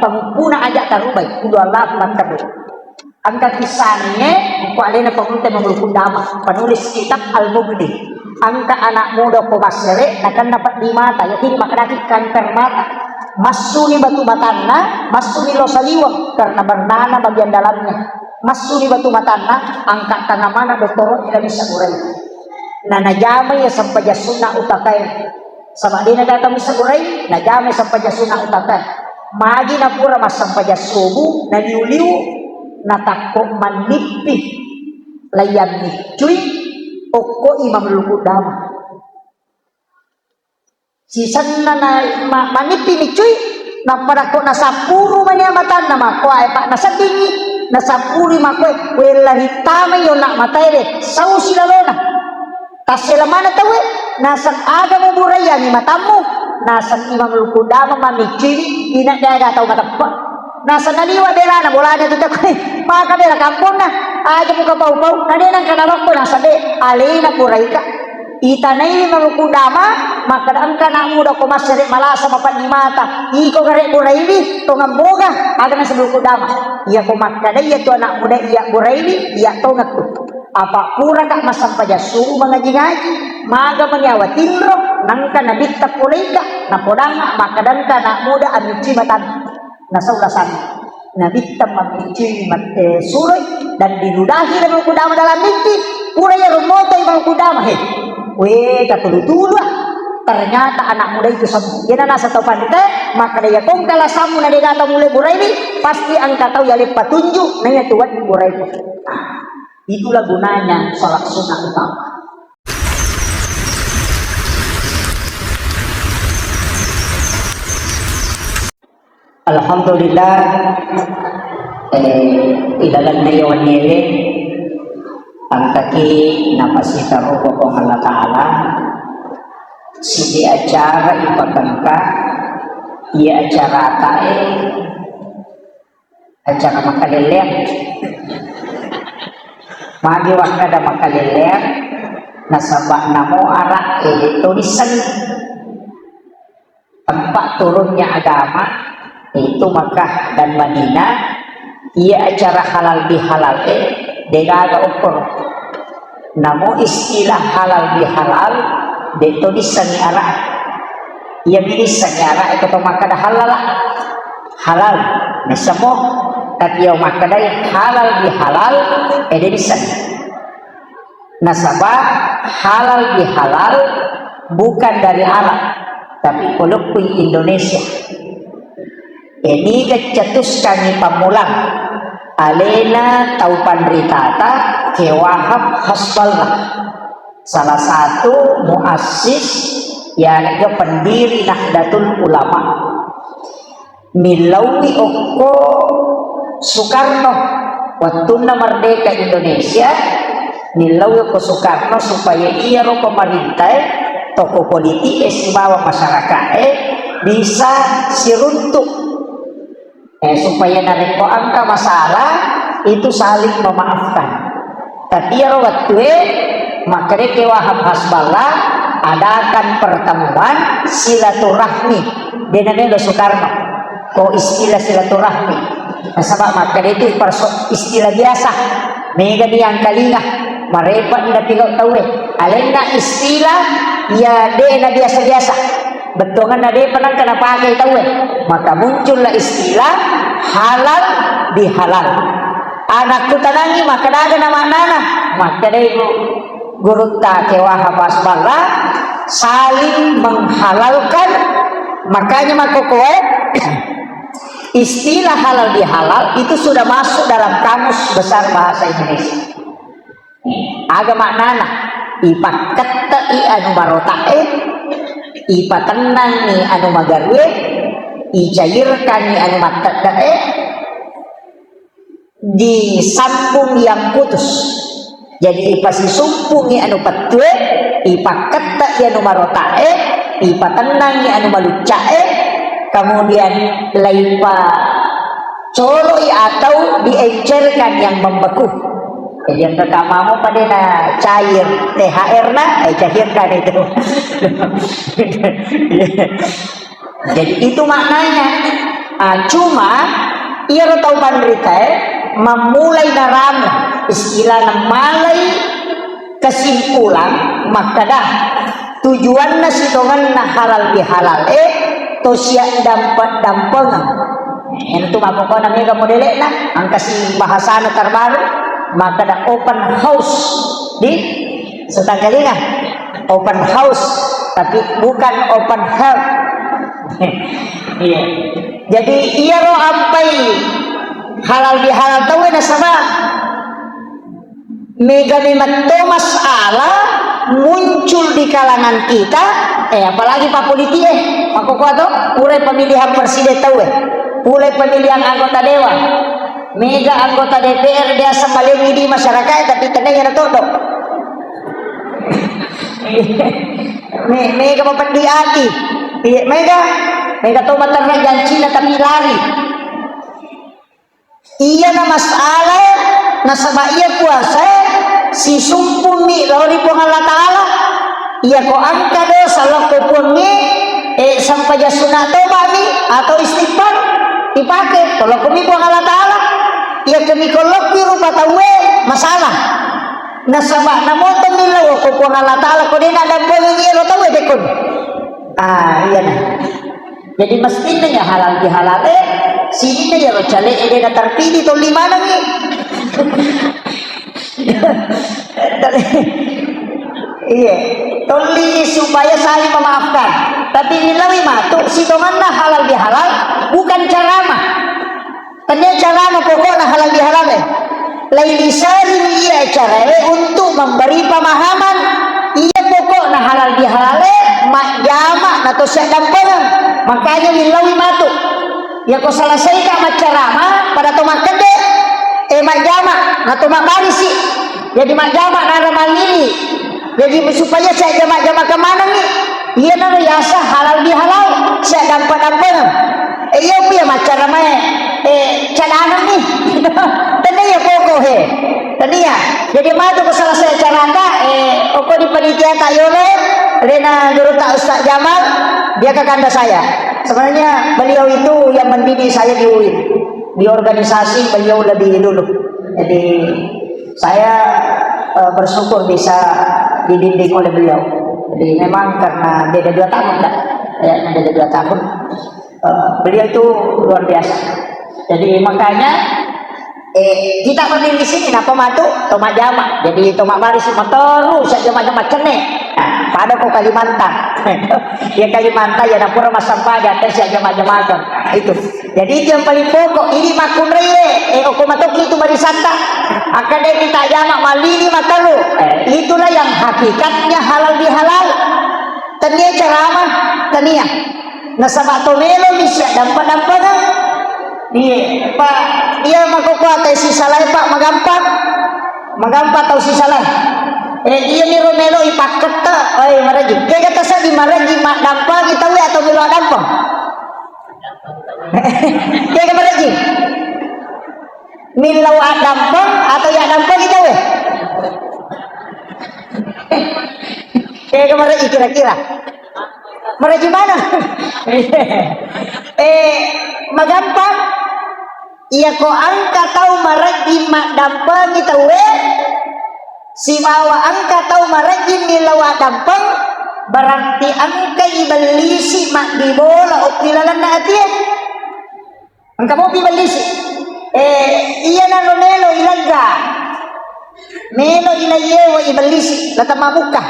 pangupuna aja tarubay kudu Allah mantap. Angka kisahnya ko alena pamunta mamulukun dama penulis kitab Al-Mughni. Angka anak muda ko basere akan dapat di mata yakin makadaki kanker mata. Masuni batu matana, masuni losaliwang karena bernana bagian dalamnya. Masuni batu matana, angkat tanah mana doktor tidak bisa urai. Nana jamai ya sampai jasuna utakai. Sama dia datang bisa urai, na jamai sampai jasuna utakai. Magi na pura mas sampai jasubu, na liu-liu, na takok manipi layan ni cuy, oko imam luku dama. Sisan na manipi ni cuy, na para ko nasapuro man niya matan na mako ay pa nasadingi nasapuri mako wala hitama yo na matay saw sila lona tas sila mana tawe nasan aga mo buraya ni matamu nasan imam lukudama mamicili ina daga taw matappa nasan naliwa dela na bola na tutak maka dela kampung na aja mo kapau-pau na denang kanawak ko nasa de alina puray ka itanay malukudama maka ang kana muda ko masere malasa mapanimata iko gare buraili to ngamboga aga na sa lukudama iya ko makada iya to anak muda iya buraili iya to ngatu apa pura ka masampaja su mga jingaji maga manyawa tinro nang kana dikta pulika na podanga makadan kana muda amici matan nasa ulasan na dikta mamici mate suroy dan diludahi ng lukudama dalam dikti pura ya rumoto yung lukudama weh katulu-tulu ternyata anak muda itu sembuh. Yan na nasa taupan kita, maka dia kung kalasamu na dia mulai buray ni, pasti ang kataw yalip patunjuk na niya tuwad ni buray ko. Itulah gunanya sholat sunnah utama. Alhamdulillah, ilalan na yawan nile, ang kaki napasita ko kung Allah Ta'ala sidi acara ipagangka iya acara tae acara makalelek magi wakada makalelek nasabak namo arak tulisan tempat turunnya agama itu Makkah dan Madinah iya acara halal bihalal degaga ukur namo istilah halal bihalal deto disani ara ia bilisani ara ito makada halal halal nasamo tapi yang makada halal bihalal ede disani nasaba halal bihalal bukan dari Arab tapi kolokwi Indonesia ini kecatus kami pamulang alena taupan ritata kewahab hasballah salah satu muassis yaitu pendiri Nahdlatul Ulama Milawi Oko Soekarno waktu merdeka Indonesia Milawi Oko Soekarno supaya ia pemerintah tokoh politik istimewa masyarakat bisa siruntuk supaya nareko angka masalah itu saling memaafkan tapi ya waktu maka ke Wahab Hasballah adakan pertemuan silaturahmi dengan Soekarno ko istilah silaturahmi nasabak maka itu istilah biasa mega yang kalingah marepat na tigaw tawe alena istilah ya de na biasa-biasa betongan na de panang kana pakai tawe maka muncullah istilah halal bihalal anakku tanangi maka daga nama nana maka de guru ta Wahab Hasballah saling menghalalkan makanya maka kowe istilah halal bihalal itu sudah masuk dalam kamus besar bahasa Indonesia agama nana ipa kata i anu marotae ipa tenang ni anu magarwe i cairkan ni anu matadae disambung yang putus jadi ipa sisumpungi anu patue ipa kata anu marotae ipa tenangi anu malucae kemudian laipa coloi atau diencerkan yang membeku jadi yang pertama pada na cair THR na cairkan itu jadi itu maknanya Cuma ia tahu panderita memulai naram istilah malai kesimpulan maka dah tujuan nasi dongan na halal bihalal to siap dapat dampengan itu apa kau namanya modelnya nah angka si bahasa terbaru maka dah open house di setangkali nah open house tapi bukan open health. Iya. Jadi ia roh ampai halal bihalal tahu na sama mega Thomas Allah muncul di kalangan kita apalagi pak politik aku kuat mulai pemilihan presiden tahu mulai pemilihan anggota dewan mega anggota DPR dia sembali di masyarakat tapi tenang todo mega mempendi hati mega tomat terang Cina tapi lari iya na masalah na sama iya puasa si sumpumi lori pun Allah Ta'ala iya ko angka dosa loko pun sampai sunat toba ni atau istighfar dipakai kalau kami pun Allah Ta'ala iya kami kolokwi rupa tawe masalah na sama na moto nila ko pun Allah Ta'ala ko din ada boleh iya lo tawe dekon iya na jadi mestinya ya halal bihalal sini ya lo cale na terpilih to lima nangi iya toli supaya saling memaafkan tapi nilawi matu si donganna halal bihalal bukan ceramah tanya ceramah pokoknya halal bihalal lain disari iya cara untuk memberi pemahaman iya pokoknya halal bihalal mak jamak atau siap dampengan makanya nilawi matu ya kau selesai mak ceramah pada tomak kede mak jamak atau mak barisi jadi mak jamak naramal ini jadi supaya saya jamak-jamak kemana nih iya nara yasa halal bihalal saya dampak-dampak iya punya macam namanya cadangan nih tadi ya pokok tadi ya jadi matu ke salah saya caranda oko di panitia tayole Rena Guru Tak Ustaz Jamal dia kakanda saya sebenarnya beliau itu yang mendidik saya di UIN di organisasi beliau lebih dulu jadi saya bersyukur bisa dididik oleh beliau jadi memang karena beda 2 tahun kan beda 2 tahun beliau itu luar biasa jadi makanya kita berdiri di sini napa matu tomak jamak jadi tomak baris motor saya jamak-jamak cene pada kok Kalimantan ya Kalimantan ya dapur mas sampah dan saya jamak-jamak itu jadi itu yang paling pokok ini makun reye oko matoki itu barisanta akan dia kita jamak malini matalu itulah yang hakikatnya halal bihalal tania ceramah tania nasabak tomelo bisa dampak-dampak iya pak iya makukuat si salah pak magampang tahu si salah iya ni romelo ipaket ta maraji kaya kata sa di maraji mak dampak kita we atau milo dampang kaya maraji milo dampang atau ya dampang kita we kaya maraji kira-kira maraji mana magampang iya ko angka tahu maraji mak dampang kita we si mawa angka tahu maraji nilawa dampang berarti angka ibalisi mak dibola okilalan na ati angka mo ibalisi iya na melo ilaga melo ilayewa ibalisi lata mamuka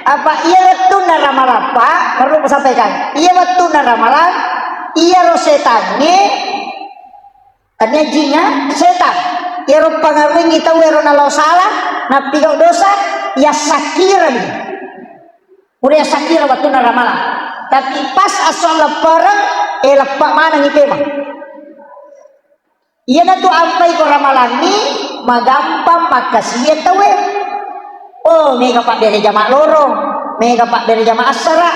apa iya waktu na ramalapa perlu sampaikan iya waktu na ramalan iya rosetannya tanya jinya setan ya ro pangaring kita wero nalo salah na pigaw dosa ya sakira ni udah sakira waktu na ramalan tapi pas asal leparang lepak mana ni tema iya na tu ampai ko ramalan ni magampang makasih tawe oh mega pak dari jamaah lorong mega pak dari jamaah asara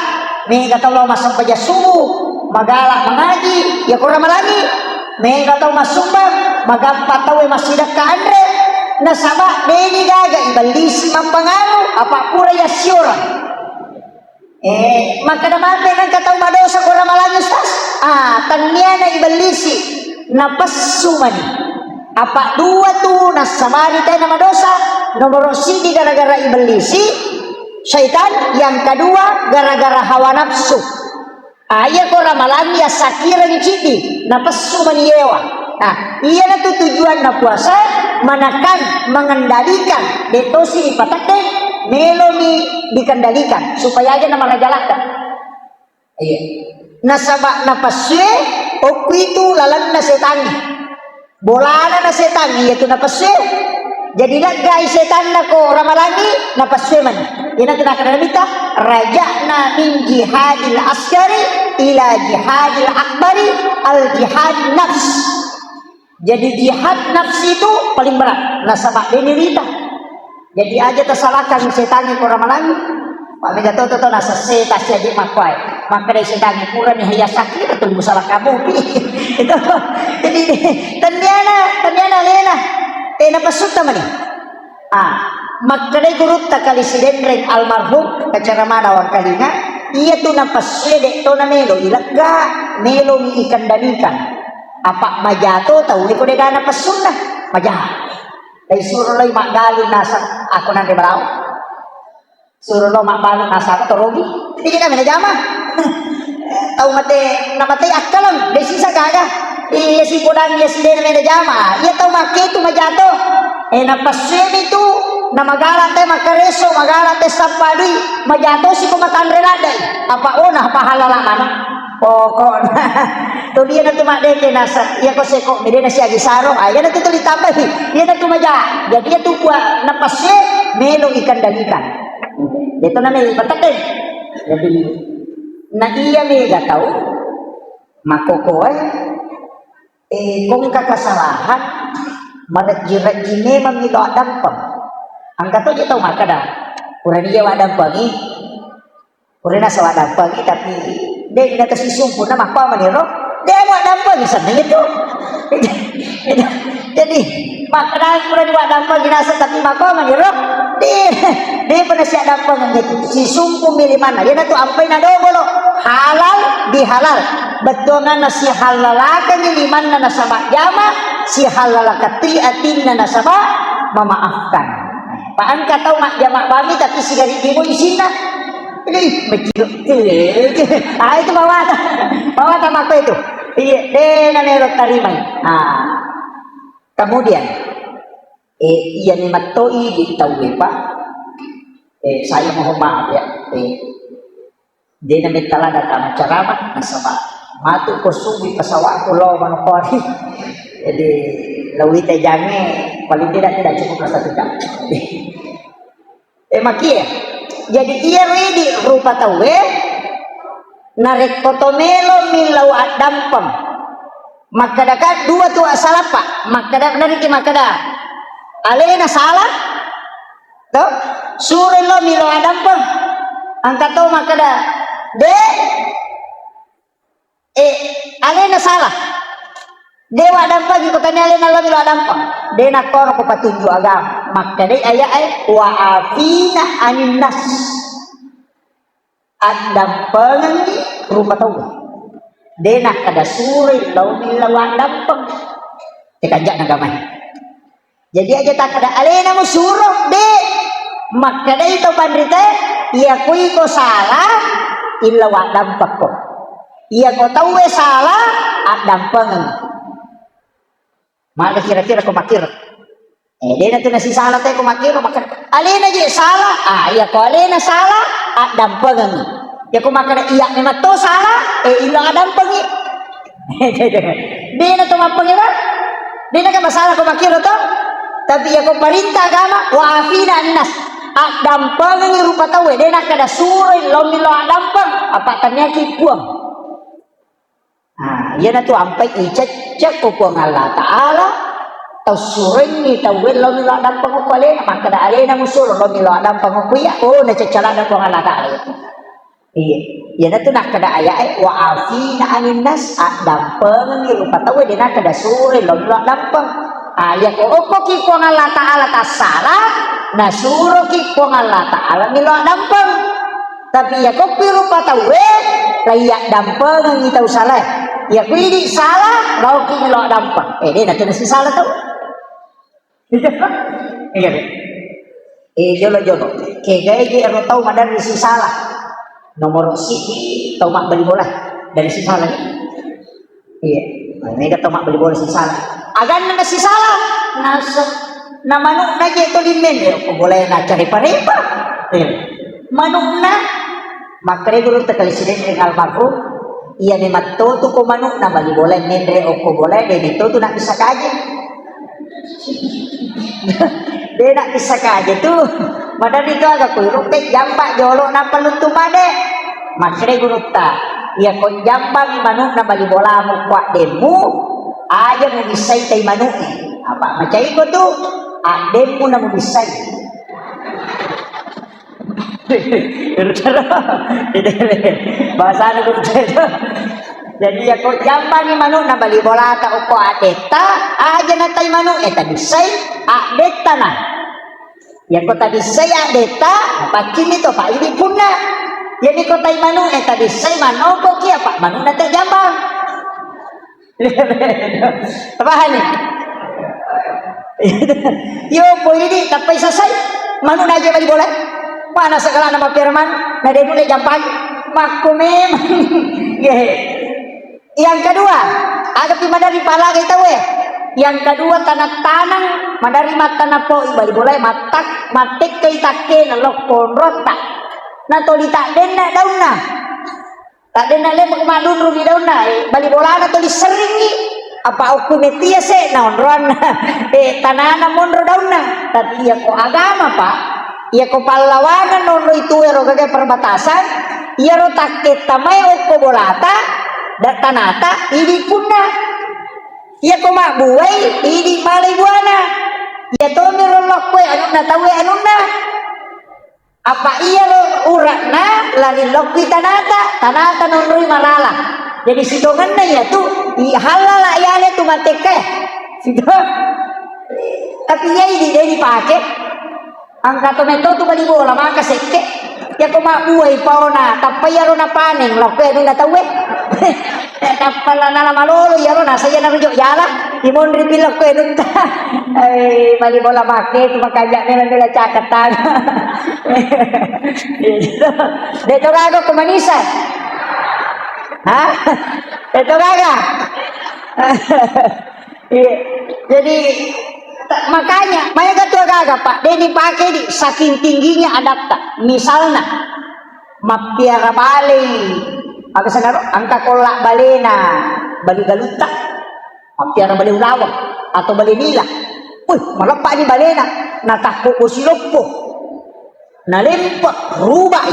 mega tolo masang paja subuh magalak mengaji ya ko ramalan ni mega tau masumbang magampat tawe masih ka andre nasaba deni gaga ibalisi mampangalu apa pura ya syura maka naman nang kataw madosa ko ramalan ustaz tanyana ibalisi napassu mani. Apa dua tuh nasamari tayo nama dosa. Nomor sidi gara-gara ibalisi syaitan, yang kedua gara-gara hawa nafsu. Iya ko ramalan ya sakiran cidi napassu mani yewa. Iya na tuh tujuan na puasa menekan, mengendalikan detosi dipatakkan, meloni dikendalikan supaya aja nama rajalatan. Iya. Nasaba napasye oku itu lalan na setan. Bolana na setan iya tu napasye. Jadi lagay setan na ko ramalani napasye man. Ina tinakana nabita raja'na min jihadil askari ila jihadil akbari al jihad nafs. Jadi jihad nafsi itu paling berat. Nasabak denirita. Jadi aja tersalahkan setan ko ramalani. Pak mega toto nasa setas jadi makwai. Maka dari setan kurang hanya sakit atau musalah kamu. Itu jadi tanyana lena. Napasuta mani. Maka dari guru takali sidendreng almarhum kacara mana wan kalina. Iya tu napasede to na melo ilaga melo ni ikan danikan. Apa majato tahu ni ko de gana pasunna majah. Dai suruh lay magali nasa ako nang debrao. Suruh lo makbalo nasa ako rogi. Hindi kita menajama. Tahu mate namatay akalam desi sa gaga. Iya si podang iya si dena menajama. Iya tahu make tu majato. Napasede tu na magala te makareso magala te sapadui majato si kumatanrela dai. Apa ona pahalala mana? Pokok tu dia na tumadeke nasa iya ko seko dia na siya gisaro ayan na tutuloy tambay dia na tumaja jadi dia tu kuat napasye melo ikan dalikan dito na may patakin jadi na iya mega tau makokoy kung kakasalahan marajirajine mamilo adampang ang kato dia tau makada kurang dia wadampang kurang nasa wadampang tapi dia tidak tersisumpu nama apa maniro dia mau dampang bisa itu jadi makanan kurang buat dampang jenazah tapi apa maniro dia pernah siap dampang gitu sisumpu milih mana dia tu ampai nado bolo halal dihalal betongan nasi halalakan di mana nasabak jama si halalakati atin nasabak memaafkan paan kata mak jamak bami tapi si dari ibu isina ini itu bawa apa itu iya nero tarimai kemudian iya ni matoi di tahu pak saya mohon maaf ya dia na talada kama ceramah nasaba matu ko subi pasawa ko lo manokori jadi lawite jange paling tidak cukup satu jam makia jadi iya ready rupa tawe narek kotomelo milau adampam makadakat dua tu salah pak makadak nariki makadak alena salah to sure lo milau adampam angkat to makadak de alena salah dewa adampam ko tanya alena lo milau adampam de nakor ko patunju agam makadai ayat wa afina anin nas adampang rupa tahu denak kada suri lau milawan dampang tekajak nagamay jadi aja tak kada alena mo suruh de makadai to pandrite iya kui ko salah ilawan dampang ko iya ko tahu salah adampang maka kira-kira ko makir dia na tu nasi salah tayo kumakiro makan alena je salah iya ko alena salah dampangan ya ko makan iya memang to salah ilang dampang dia na tu mapangira dia na ka masalah kumakiro to tapi ya ko perintah agama wa afina annas dampangan rupa tawe dia na kada suray lomilo dampang apa tanya ki puang iya na tu ampai icek ko puang Allah Taala tau suring ni tau lo milo adam pangokole maka da ale na musulo lo milo adam pangokuya na cecala na ko ngalaga iya na tu nak kada aya wa afina anin nas adam pang ni rupa tawe dina kada sure lo milo adam pang ya ko opo ki ko ngala taala tasara na suro ki ko ngala taala milo adam pang tapi ya ko pirupa tawe layak dampa nang itaw salah. Ya kuwi salah, law ki lo dampa. Dia nak kena si salah tau. Iya. Jolo. Kaya ero tau madari si salah. Nomor si tau mak beli bola dari si salah. Iya. Ini kata mak beli bola si salah. Agan na si salah. Nasa na manuk na je to limen ko boleh na cari parepa. Manuk na makre guru tekali siden dengan almarhum iya ni matto tu ko manuk na bali boleh nendre o ko boleh de itu tu nak bisa kaje. Dia nak bisa kaje tu. Madan itu agak kuiruk tek jamba jolo na paluntu made. Makre guru ta. Iya ko jamba ni manuk na bali bola mo kwa demu aja mo bisay tay manuk. Apa macam itu tu? Demu na mo bisay. Bahasa na ko jadi ako jamba ni manuk na bali bola ta uko adeta aja na tay manuk eta bisay adeta na. Yang ko tadi saya adeta pakin itu pak ini punna. Yang ko tay manuk eta bisay manoko kia pak manuk na tay jamba. Tabahan ni. Yo po ini tapay sasay manuk na aja bali bola. Mana segala nama firman na dia boleh jampan maku memang. Yang kedua ada pima dari pala kita we. Yang kedua tanah-tanang madari matana po ibali boleh matak matik kay take na lokon rota na to tak denna dauna tak denna le madun rugi dauna bali bola na to diseringi apa aku metia se na onron tanana monro dauna tapi ya ko agama pak. Iya ko pallawanan nono itu ero kagak perbatasan iya ro takke tamay oko bolata datanata ini punna iya ko mabuay ini malay buana iya to mero lokwe anuna tawe anuna apa iya lo urakna lani lokwi tanata nono marala jadi sidongan na ya tu halal ayale tu mateke sidong tapi iya ini dia dipakai angka tomato tu bali bola maka seke ya ko mabuhay pa ona tapay yaro na paning lokwe no natawe tapala na malolo yaro na saya na rujo yala imon ripil lokwe no ta ay bali bola make tu makaya nila cakatan dito gago kumanisan ha dito gaga jadi makanya mereka tuh agak pak dia dipakai di saking tingginya adapta misalnya mapiara bali agak senaro angka kolak balena bali galuta mapiara bali ulawang atau bali nila malah pak ini balena natakpo ko siloppo nalempa rubai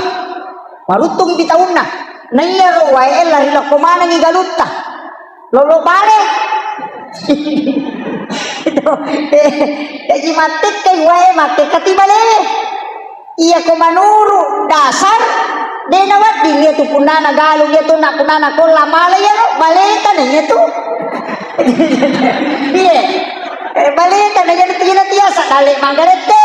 marutung di tahun na nayaro wae lari lokomana ni galuta lolo bale jadi matik kay wae matik katibale iya ko manuru dasar de nawat dia tu punana galung dia tu nak punana ko lamala ya baleta na tu dia baleta na jadi tiasa dale mangarete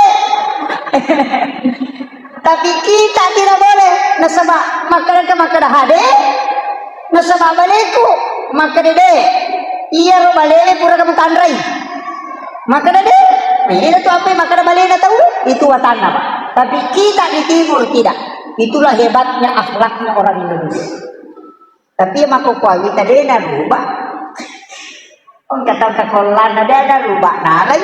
tapi kita tidak boleh nasaba makada hade nasaba baleku makade de iya ro balele pura kamu tandrai maka ada ini tu apa maka ada balena tahu itu watana pak tapi kita di timur tidak itulah hebatnya akhlaknya orang Indonesia tapi mako kuali tadi na rubah on kata kakolan ada rubah nalai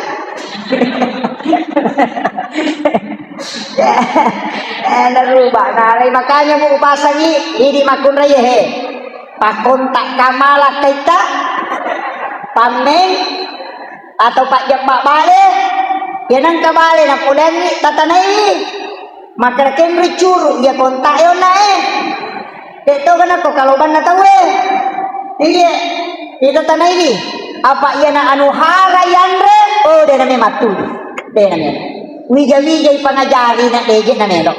ada rubah nalai makanya mau pasangi ini makun raya he pakon tak kamala kita pameng atau pak jambak bale ya nang kabale na pulengi tatanai maka ken ricuru ya kontak yo nae deto kana ko kaloban na tawe iya ito tanay ni apa iya na anu hara yanre oh de na me matu de na me wija pangajari na deje na melo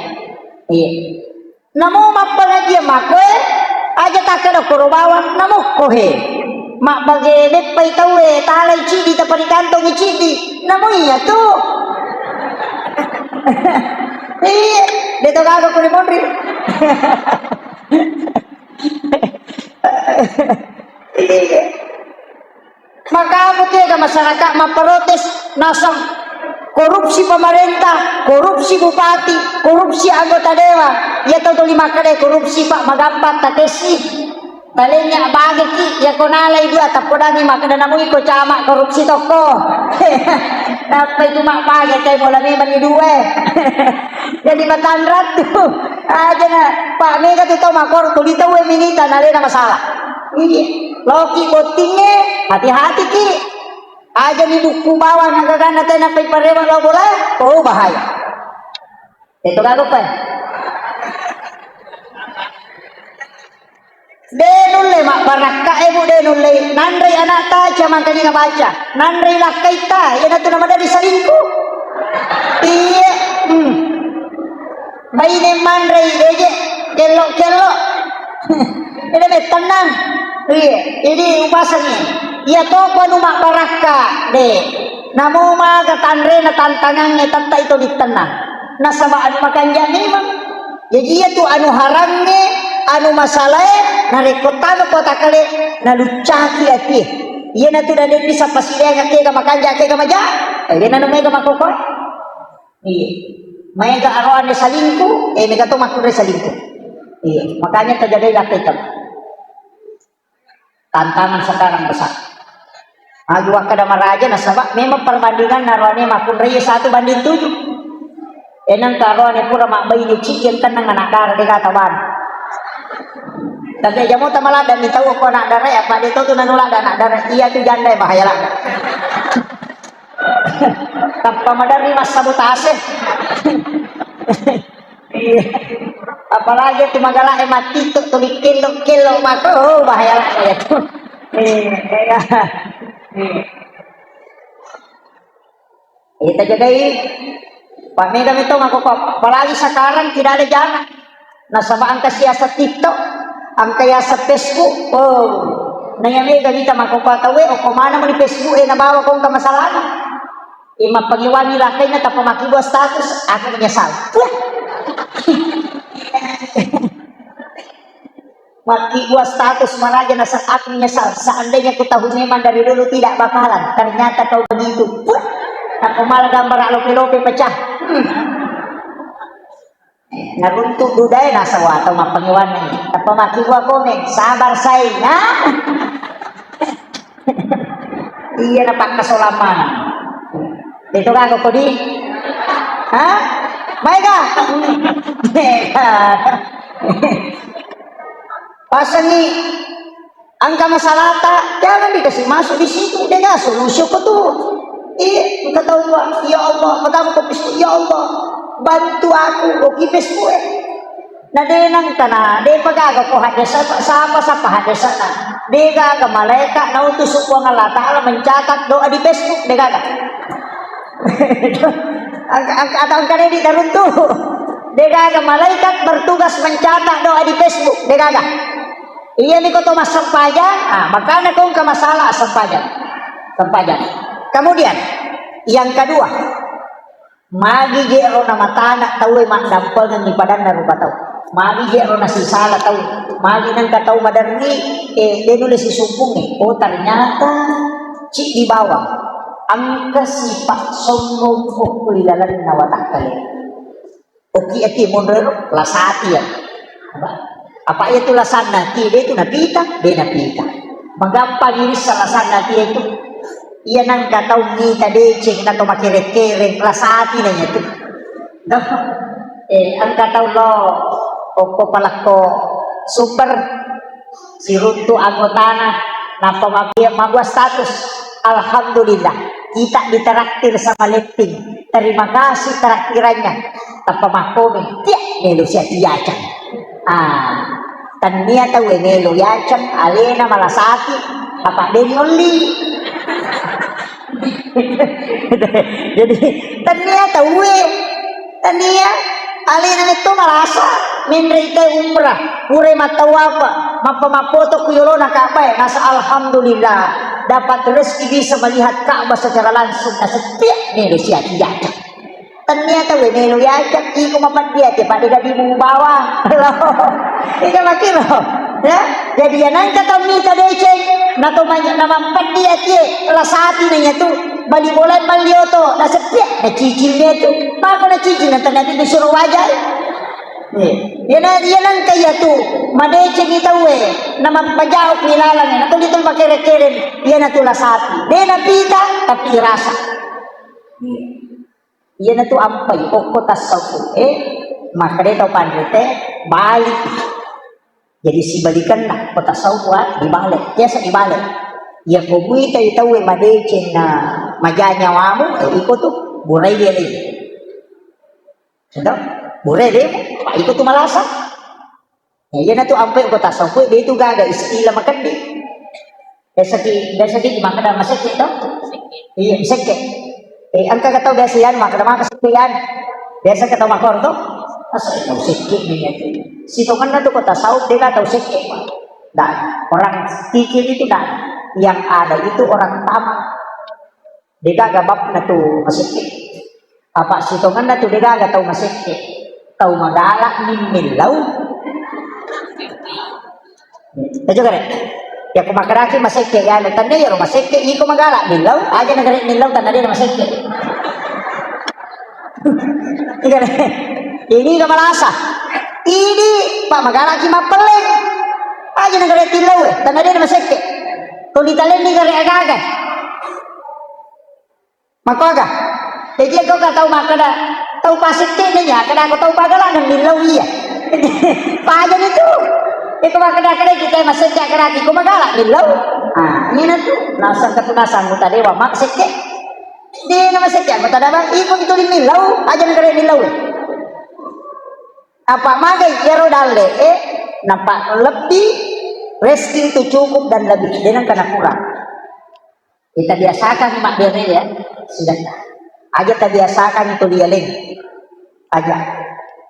iya namo mapangaji makwe aja takada korobawang namo kohe mak bagi depai tawe talai cidi tapari kantong cidi namo iya tu iya deto gago ko ni mondri Maka ke masyarakat memprotes nasam korupsi pemerintah, korupsi bupati, korupsi anggota dewan. Ya tahu lima kali korupsi Pak magampat takesi. Palingnya bagi ki ya konalay dia tapodani makadana mo iko cama korupsi toko. Dapat itu mak pagi kay bola may manidue. Jadi matandrat tu. Aja na Pak Mega tu tahu makor tu ditahu minita nale na masalah. Iya. Loki botingnya hati-hati ki. Aja ni buku bawah nagagana tayo na payparewang lo bola. Oh bahaya. Ito gago pa. Denule mak barakka ibu denule nandri anak ta jaman kani baca nandri lakai ta ya natu nama dari salingku iya bayi ne mandri deje kelok ini tenang iya ini upasanya iya to panu mak barakka de namo ma katandre na tantangan ne tanta itu ditenang nasaba anu makan jani mang jadi iya tu anu harangnya anu masalah narekotan kota kali nalucaki ati iya na tu na din bisa pasilya ke ka makanja ke ka maja ay na mega makoko iya mega aroan ni salingku mega to makure salingku iya makanya terjadi lakitan tantangan sekarang besar agwa kada maraja nasaba memang perbandingan narwane makun raya 1 banding 7 enang karoane pura mak bayi cik yang tenang anak darah de katawan tapi jamu tamalah dan tahu ko anak darah ya Pak itu tu nanula anak darah iya tu janda bahaya lah tanpa madari mas sabotase apalagi tu magala mati tu kilo mako bahaya lah ya tu itu jadi Pak Mega itu ngaku apalagi sekarang tidak ada jalan nasaba ang siasat TikTok ang kaya sa Facebook nayami ganita makupatawe o kumana mo ni Facebook nabawa kong kamasalanan mapagiwani lakay na tapamakiwa status ako menyesal makiwa status maraja na sa ako menyesal seandainya ku tahu memang dari dulu tidak bakalan ternyata kau begitu ako malah gambar alope-lope pecah naruntuk budaya nasa watang mapangiwan na napamakiwa ko sabar say na iya napakasolaman dito ka ko di ha baik ka pasan ni ang kamasalata jangan dikasih masuk di situ dia nggak solusi ko tuh iya kata Allah ya Allah pertama ko ya Allah bantu aku oki Facebook na denang kana de pagaga ko hadesa sama sa hadesa na de gaga malaika na utus ko ng Allah Taala mencatat doa di Facebook de gaga ang kana di daruntu de gaga malaikat bertugas mencatat doa di Facebook de gaga iya ni ko to masampajan makanya kung ka masalah sampajan kemudian yang kedua magi jero na matana tawe mak dampal ng ipadan na rupa taw magi jero na sisala taw magi nang kataw madarni denule si sumpung ternyata cik di bawah ang kasifat sombong ko ilalan na watak kali oki ati mondero lasati ya apa itu lasana ti de itu napita magampang ini sa lasana ti itu iya nang kataw ni tadecing na to makiret-kiret lasati na niya ito ang kataw lo o palako super si runto anggotana na magwa status alhamdulillah kita diteraktir sama lifting terima kasih teraktirannya tanpa makomen tiyak nelo siya tiyacan tania tahu nelo yacan alena malasati apa denoli jadi ternyata tania alina itu merasa menderita umrah ure matawapa mapamapoto kuyolo nakapai nasa alhamdulillah dapat rezeki bisa melihat Ka'bah secara langsung na setiap Indonesia diajak ternyata wenelo yajak iko mapat dia pada di bawah ika makilo ya Jadi yan ang katamita deceng na tumanya na mampandi at rasati na niya to. Balibulan malyo to. Nasapya. Nachicil niya to. Bako nachicil na natin na surwajay. Yan ang kaya to. Madeceng itaw na mampajaw kilala niya. Nato dito makere-kere. Yan na to rasati. De napita tapi rasa. Yan na to ampay. Kokotas sa po. Makadetaw pandrite. Balik. Jadi si balikan na patasaw buat dibalik. Kaya sa dibalik. Ya kumui tayo tayo madeceng na majanya wamu. Iko to. Buray dia lagi. Sedap. Buray dia. Iko to malasa. Yan na to ampay ko tasaw po. Dito gaga istila makan di. Kaya sakit makada masakit to. Iya sakit. Ang kagataw desa yan makada makasakit yan. Desa kataw makor to. Asa ito sakit niya. Situngan na to ko tasawuf dia tahu sakit. Dan orang kikir itu dan yang ada itu orang tamak. Dia gabap na to masakit. Apa situngan na to dia tahu masakit. Tahu magalak ni milaw. Tahu kan? Ya kumakaraki masakit ya tanda ya masakit iko magalak milaw. Aja nagarit milaw tanda dia masakit. Ini ka malasa. Ini Pak magalaki mapeleng. Aja negara tilaw tanda dia masake. Kung ditalen ni gari agaga. Makaga. Jadi ako ka tau makada tau pasike niya kada ako tau pagala ng nilaw iya. Paja nito. Ito makada kada kita masake kada ko magala nilaw. Ini na to. Nasang katunasan mo tadi wa maksike. Di na masake mo tada ba iko ito nilaw. Aja negara nilaw. Apa magai yaro dalle nampak lebih rezeki itu cukup dan lebih dengan karena kurang. Kita biasakan mak bere ya sudah aja kita biasakan itu dia lagi aja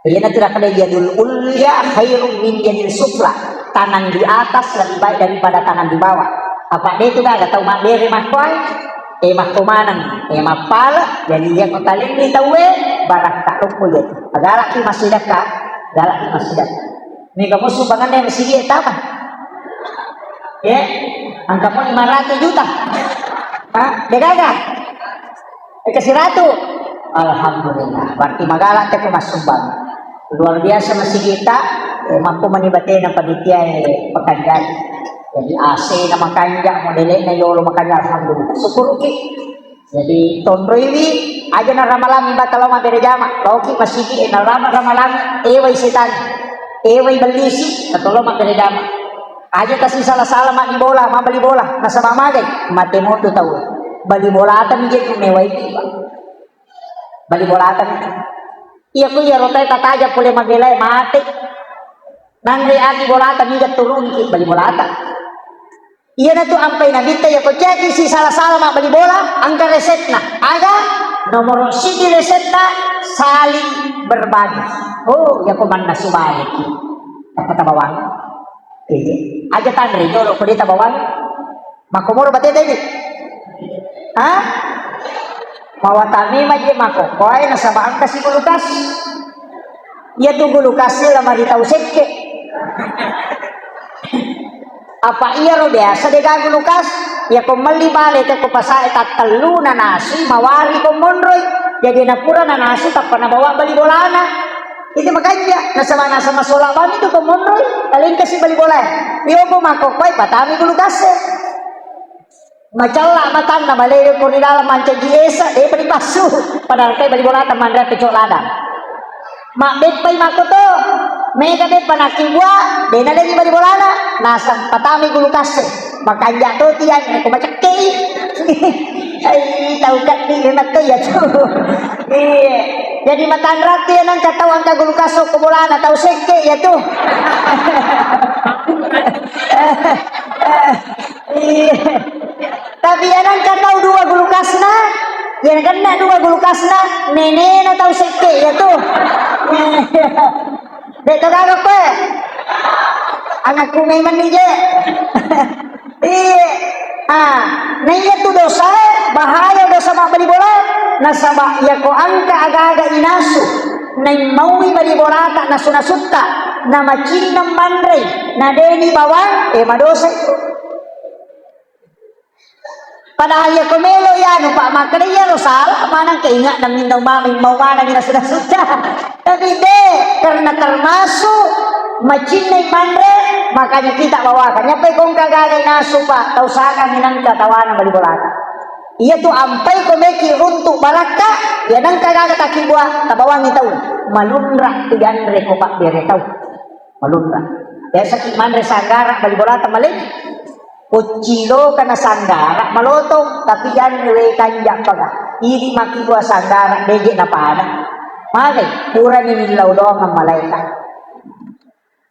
dia nanti akan jadul ulya khairun min jadil sufla tangan di atas lebih baik daripada tangan di bawah. Apa dia itu dah tahu mak bere mak koi mak kumanan mak pala jadi yang kotalin ni tahu barang tak lupa ya agar laki masih dekat galak masih dah. Ni kamu sumbangan yang masih dia apa? Ya, angka pun 500 juta. Degaga. Kasih ratu. Alhamdulillah. Berarti magalak teh mas sumbang. Luar biasa masih kita. Mampu menibati ng panitia pekanjan. Jadi AC na makanja modelin na yolo makanja alhamdulillah. Syukur ki. Jadi tondroiwi aja na ramalami batalo mabere jama lauki masigi na ramalami eway setan eway balisi katolo mabere jama aja kasi salah mak di bola mabali bola nasa mamagay mate mo to tawo bali bola atan nije kumeway bali bola atan iya ko ya rotay tataja pule magelay mate nangre agi bola atan nije turun ki bali bola atan. Iya na to ampay na bita ya ko ceki si salah mak bali bola angka resetna aga nomor siji resetna saling berbagi. Oh ya ko man na subalik dapat tabawang aja tandre jolo ko dita bawang makomoro batete ini mawatami maji mako koy nasabaan kasi gulukas iya tu gulukas lama ditau sekke apa iya ro biasa de gagu lukas ya ko mali bale te ko pasae tatelu na nasi mawari ko monroy jadi na pura na nasi tappa na bawa bali bolana itu makanya nasama solaban itu ko monroy talin kasi bali bola iyo ko makokoy patami ko lukas macalla matan na malere ko ni dalam manca giesa bali pasu padahal kay bali bola taman ra pecok ladang mak bet pay makoto mega bet panaki gua dena lagi bali bolana nasang patami gulukas makanya to tiyan ko macakay ay tahu kat ni memang kaya tu jadi matan rati nang katawan ka gulukas ko bolana tahu seke ya tu tapi anang katau dua gulukasna yang kena dua gulukasna nene na tahu seke ya tu dek kagak pe anakku memang ni je naya tu dosa bahaya dosa mak bali bola nasaba ya ko angka aga-aga inasu nai maui bali bola tak nasu-nasutta na macin ng manre na deni bawang madosa ito. Padahal ya kumelo yan pa makriya rosal manang kainga ng mindaw maming mawana nila sila suda. Tapi de karena termasuk macin ng manre makanya kita bawakan. Nyapay kung kagagay naso pa tausakan hinang katawanan balibolata. Iya tu ampai komeki runtuk baraka yan ang kagagat akibwa tabawang itaw malunra tiganre ko pak dire taw malunra ya sakit manre sanggara balibolata malik kucilo kana sanggara malotong tapi yan we kanjak paga iri makibwa sanggara deje na pana mare pura ni nilaw doang ang malaikat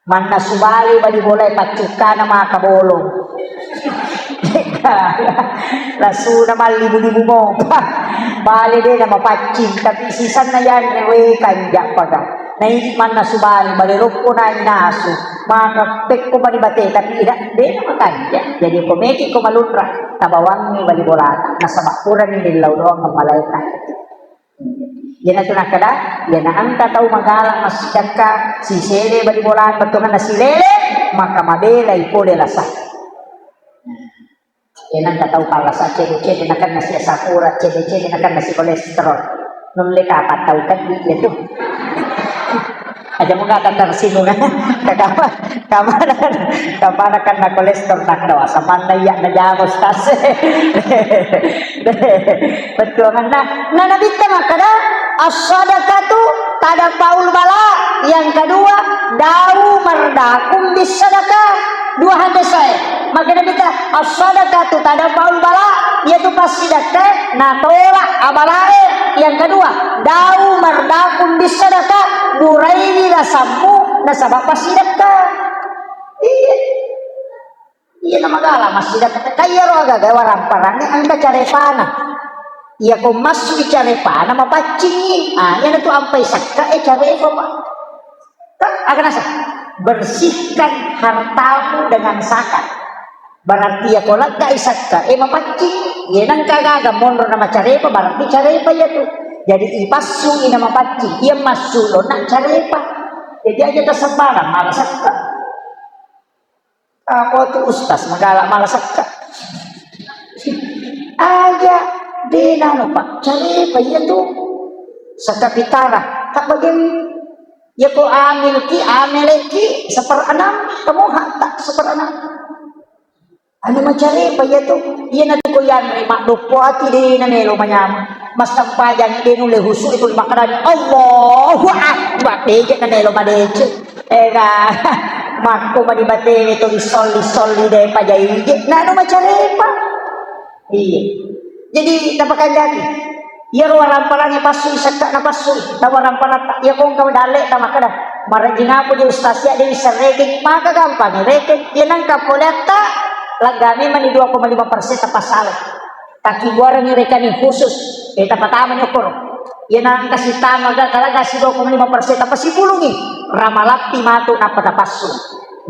man na subali balibolay pacuka na mga kabolong lasu na malibu-libu mo bali din na mapacing tapi sisan na yan we kanjak paga na hindi man na subali balirok ko na inaso makapek ko manibate tapi tidak din na makanja jadi komeki ko malunra tabawang ni balibolata nasa makuran ni nilaw doang ang malaikat yan na ito nakada yan na ang tataw magalang masjad ka si sele balibolata batungan na si lele maka mabelay po lelasa yan ang tataw para sa cede-cede na kan na si asakura cede-cede na kan na si kolesterol nung leka pataw kan di ito aja mo nga tatar sino na kamana kan na kolesterol na kadawa sa manaya na jamos tas betul kan na nabita makada as-sadaqatu tada paul bala yang kedua dawu mardakum bisadaqah dua hadis saya maka nabita as-sadaqatu tada paul bala yaitu pasti sedekah na tolak abalae yang kedua dawu mardakum bisadaqah buraini rasamu nasabak pasti sedekah iya nama gala masih sedekah kaya ro aga waramparane angka carepana iya ko masuk carepana mapacing yan itu ampai sakka carepa pak akan asa bersihkan hartamu dengan zakat berarti ya kolak ka isakka mapacing yan ang kagaga monro na macarepa berarti carepa ya tu jadi ipasu ina mapacing iya masulo na carepa jadi aja tersebaran malah sakka ako tu ustaz magalak malah sakka aja di nano pak carepa iya tu sakka pitara tak bagian ya ko amileki seperenam kamu tak seperenam ano macare pa yato yan na ko yan makdupo ati di na nelo manyam mas tampayan di nule husu itu makanan Allahu akbar deje na nelo madeje ga makko manibate ito lisol de pajaije na ano macare pa iya jadi napakan lagi ya waran parang pasu sakta na pasu tawaran parata ya kung kawdale tama kada maragina po di ustasya di sarreging maka gampang reken yan ang kapoleta lagami man ni 2,5% tapasal takibuaran ni rekani khusus tapatama ni okor yan ang kasi tama talaga si 2,5% tapasibulungi ramalapti mato na patapaso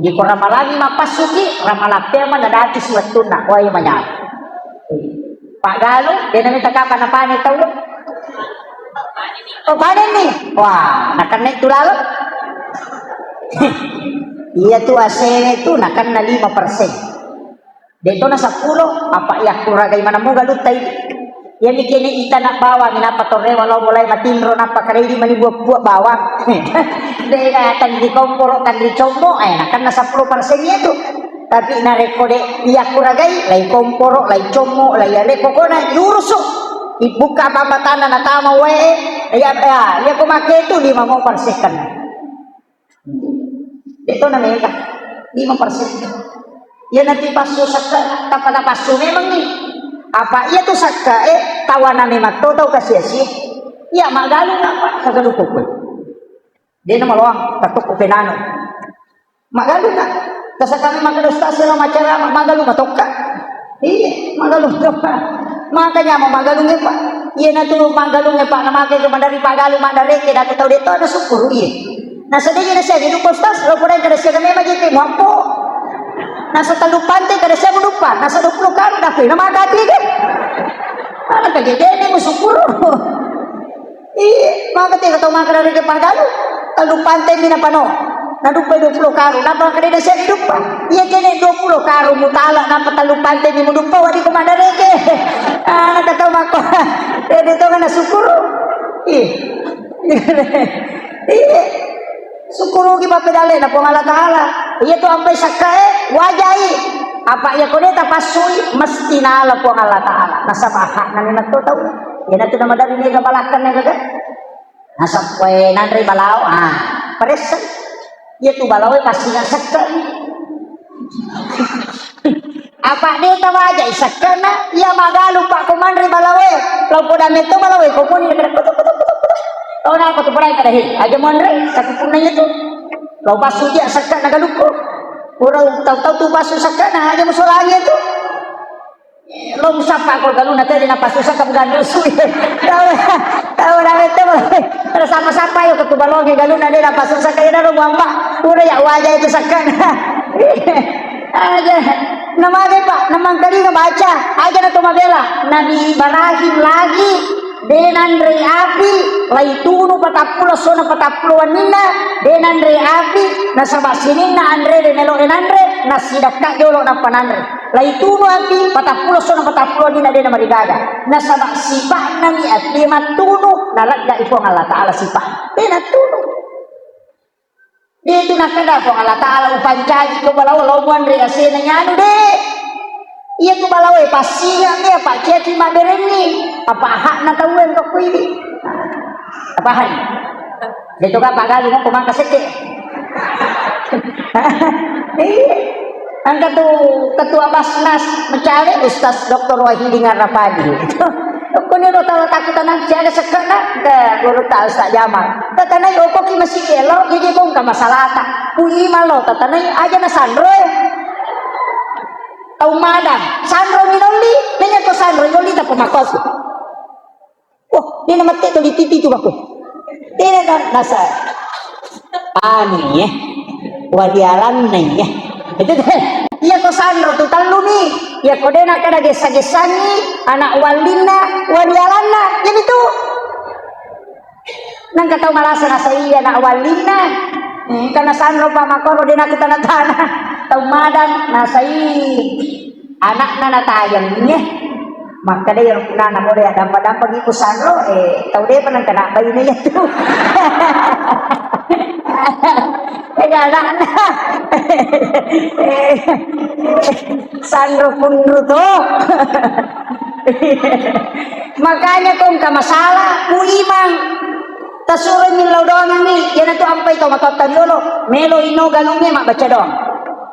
di ko ramalagi mapasuki ramalapti man nadati suwatun na way manya Pak Galo din namin takapan na panit tawlo o panin ni wah nakanek tu lalo iya tu asene tu nakan na 5% dito na 10 apa ya kuragay man mo galutay yan ikini ita na bawang inapatore wala mulay matinro na pakarili manibuak-buak bawang dahil kan di komporo kan di combo nakan na 10% itu tapi na rekode iya kuragay lay komporo lay combo lay aleko ko na yuruso ibuka pamatana na tama wae ya kumake itu 5% kan dito na mega 5% ya nanti pasu sakka tapada pasu memang nih apa iya tuh sakka tawanan memang tahu kasih sih ya magalu apa kagalu ko dia nama loang tatuk penano magalu na kasa kami magdostasi lang macara magalu matokka iya magalu pa makanya mau magalu pa iya na tuh magalu pa na make dari pagalu mandare ke dapat tahu dito ada syukur iya nasa dia na siya gidu postas lo pura kada siya kami majiti mampo nasa talupante kada siya lupa nasa 20 kan dapin na makati kan ano kagigeni mo sukuro makati katong makadari ke pagalu talupante din na pano nadupay 20 karo napa kadena siya dupa iya kene 20 karo mutala napa talupan te mo dupa wadi ko madareke nakataw mako dito ka na sukuro sukuro ki papedale na po Allah Ta'ala iya to ampay sakkae wajai apa ya kodeta pasui mesti nala po Allah Ta'ala nasabaha na ninato taw yan ato na madali ni kabalakan na kaga nasapwe nanre balaw paresan iya tu balaw pasti nga sakka apa deta wajai sakka na iya magalu pa ko manre balaw law po damit to balaw ko po ni oh na ako to paray kadahi aja mo andre sakupun na ito law pasu dia sakka nagaluko urang taw-taw tu pasu sakka na aja mo solangi ito lo musapa ko galu na tadi na pasu sakka ganu suy taw na ito pero sama-sama yo ketubalong galu na dia na pasu sakka ina ro mama ura ya wajah itu sakka na aja namanya pak namang kali baca aja na tumabela Nabi Ibrahim lagi denan re api laitunu patapulo sona patapuluan nina denan re api nasaba sinina andre de melo enandre nasidakka jolo na panandre laitunu api patapulo sona patapuluan nina dena marigaga nasaba sipa nami ati matunu nalagda ipo Allah Ta'ala sipa dena tunu dito nakada po Allah Ta'ala upancaji ko balaw lawan re asena nyanu de iya ko balaway pasinga niya pa kaya mabereni apa hak na tawin ko kuwi apahan dito ka pagalo mo kumangkasete ang ketua Basnas mencari Ustaz Dr. Wahidi Ngarapadi kung nito tawa takutan ng siya na sakana ke guru ta Ustaz Jamal tatanay oko ki masih elo jadi kong kamasalata kuwi malo tatanay aja na sandro tau madang Sandro Minoli nanya ko Sandro Minoli na pumakos oh dia nama te di titi tu aku dia kan nasa ani wadialan nih itu deh iya ko Sandro tu talu nih ya ko dia nak ada gesa-gesani anak walina wadialanna jadi tu nang katau malasa nasa iya anak walina karena Sandro pamakoro dia nak kita tanah tau madang nasai anak nana tayang nya maka dia yang puna namo dia dampa-dampa gitu Sandro tau dia pernah kena bayi niya tuh anak Sandro punro tuh makanya kung kamasalah kuimang tasurin nilaw doang ni yan ito ampay to matotang yolo melo ino galungnya mak baca doang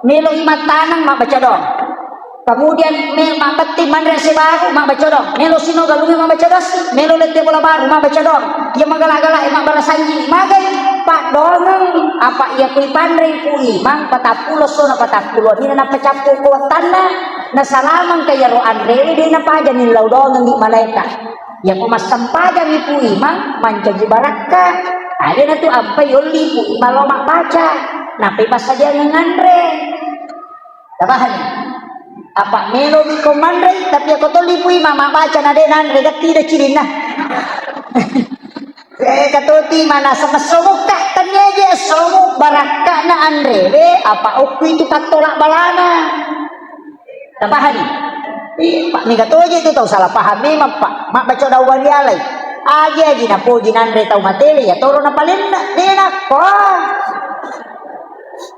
melo imat tanang mak baca dong kemudian mak beti mandre sebaru mak baca dong melo sino galungnya mak baca das melo lete bola baru mak baca dong ia magala-gala mak barasanji magai pak dong apa ia kui pandre kui mang patapulo sona patapulo ini na pacapu ko tanda na salamang kaya ro andre di na paja ni laudong ni malaikat ya ko mas sampaja ni kui mang manjaji baraka ada na tu apa yoli kui malo mak baca napi pas saja ngandre tabahan apa melo mi komandre tapi ako to lipui mama baca na de nandre gati de cirina katoti mana sama somok tak tanya aja somok baraka na andre be apa okui itu katolak balana tabahan pak ni kato aja itu tahu salah paham memang pak mak baca dawan dialai aja na po dinandre tahu materi ya toro na palinda dena ko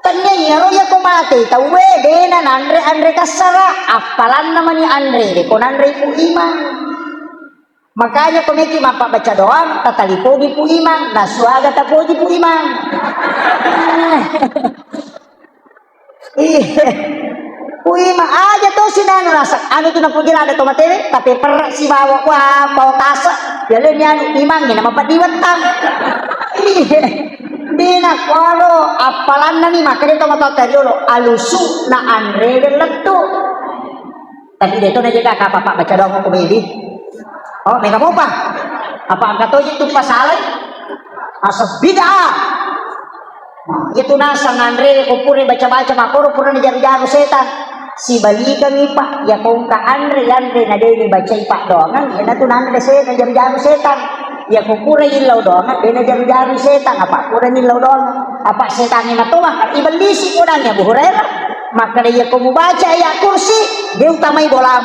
tanya ya lo ya ko mati tahu dena Andre kasara apalan namanya Andre ko Andre pu imang makanya ko meki mapa baca doang tatalipogi pu imang nasuaga tapogi pu imang pu imang aja tuh sinano rasa anu tu na puji ada tomatele tapi perak si bawa bawa kasa jalan anu imang ni nama padiwatang dina kwalo apalan na ni makanya tomato teriolo alusu na Andre letu tapi dito na juga kapapak baca doang ko baby oh mega mo pa apa ang katoy itu pasalay asa bid'ah itu na sang Andre ko puri baca-baca makoro pura ni jaro-jaro setan si balikan ni pak ya kung ka Andre na dili baca ipak doang yan na tu Andre setan jaro-jaro setan ya kukuray ilaw doon, dinajari-jari setan, apa kuray ilaw doon, apa setan na to, maka ibalisi ko na niya, buhurera, maka ya kumubaca ya kursi, dia utamay bolam,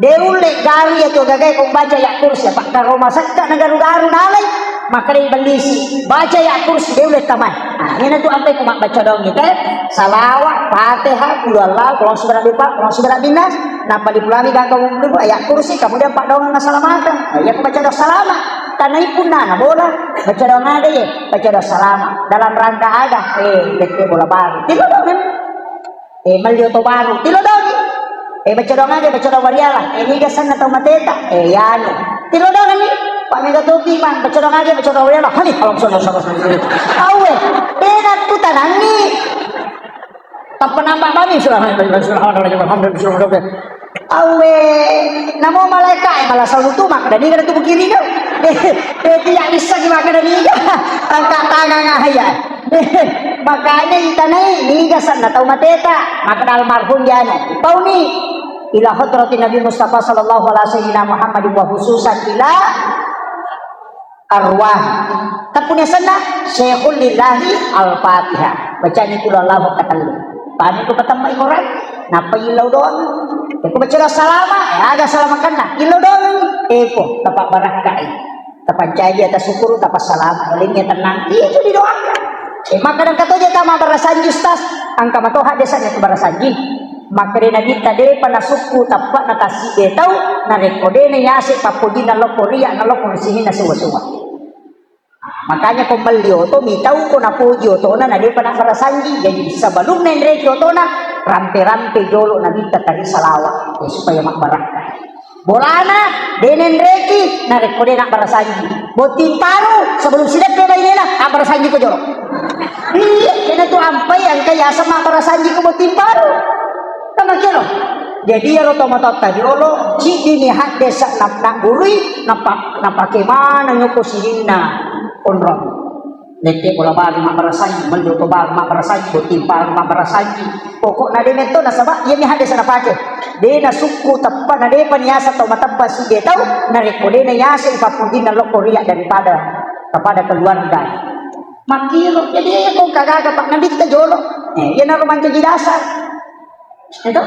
dia ulit gari ya gagay kung baca ya kursi, apa karomasak ka na garu-garu nalay, maka dia ibalisi, baca ya kursi, dia ulit tamay. Nah, yan na to ang tayo kumakbaca doon nito, salawat, fatihah, kulala, kulong subara bipa, kulong subara binas, napalipulami gagawin dulu, ayat kursi, kemudian pak daun nasalamatan, ayat baca doa salama, tanah pun nana bola, baca doa ada ya, baca doa salama, dalam rangka ada, bete bola baru, tilo doang, malioto baru, tilo doang, baca doa ada, baca doa wariala, ini gasan atau mateta, yano, tilo doang nih, pak mega topi man, baca doa ada, baca doa wariala, hani, kalau sono awe, berat tu tanah nih. Tak penampak kami awe namo malaikat malah selalu tumak dan ini kada tu begini kau tidak bisa dimakan dan ini angkat tangan ngahaya makanya kita naik ini gasan atau mateta maka almarhum jana tahu ni ila hadratin Nabi Mustafa sallallahu alaihi wasallam Muhammad wa khususan ila arwah tapunya sana Syekhul Lillahi Al-Fatihah baca ni kula Allah katalu paano ko patamay koran napa ilaw doon ko baca salama aga salamakan na ilaw doon po tapak barakai tapak janji atas syukur tapak salama ulingnya tenang itu didoakan maka dan katoja tama barasanji ustaz angka matoha desanya ke barasanji maka dina kita de panasuku tapak natasi de tau na rekode na yasi papuji na lokoria na lokonsihin na suwa-suwa. Makanya pembelio to mitau ko na pujo to na nade pa para sanji jadi sebelum nendrekyo to na rampe-rampe jolo na kita tadi salawat supaya makbarakah bolana denendreki na rekode na para sanji botin paru sebelum sidat pe ini na para sanji ko jolo iya kena tu ampai ang kaya sama para sanji ko botin paru kana kero jadi ya otomatis tadi olo cidi ni hak desa nak gurui napak kemana nyoko sirina onron lete bola baru mak barasanji meldo to baru mak barasanji botin paru mak barasanji pokok na de neto na sabak ye ni hak desa na pake de na suku tappa na de paniasa to matabba si de tau na rekode na yasa ipapudi na lokoria daripada kepada keluarga makiro jadi ya kung kagaga pak nabit ka jolo yan na roman jadi dasar ito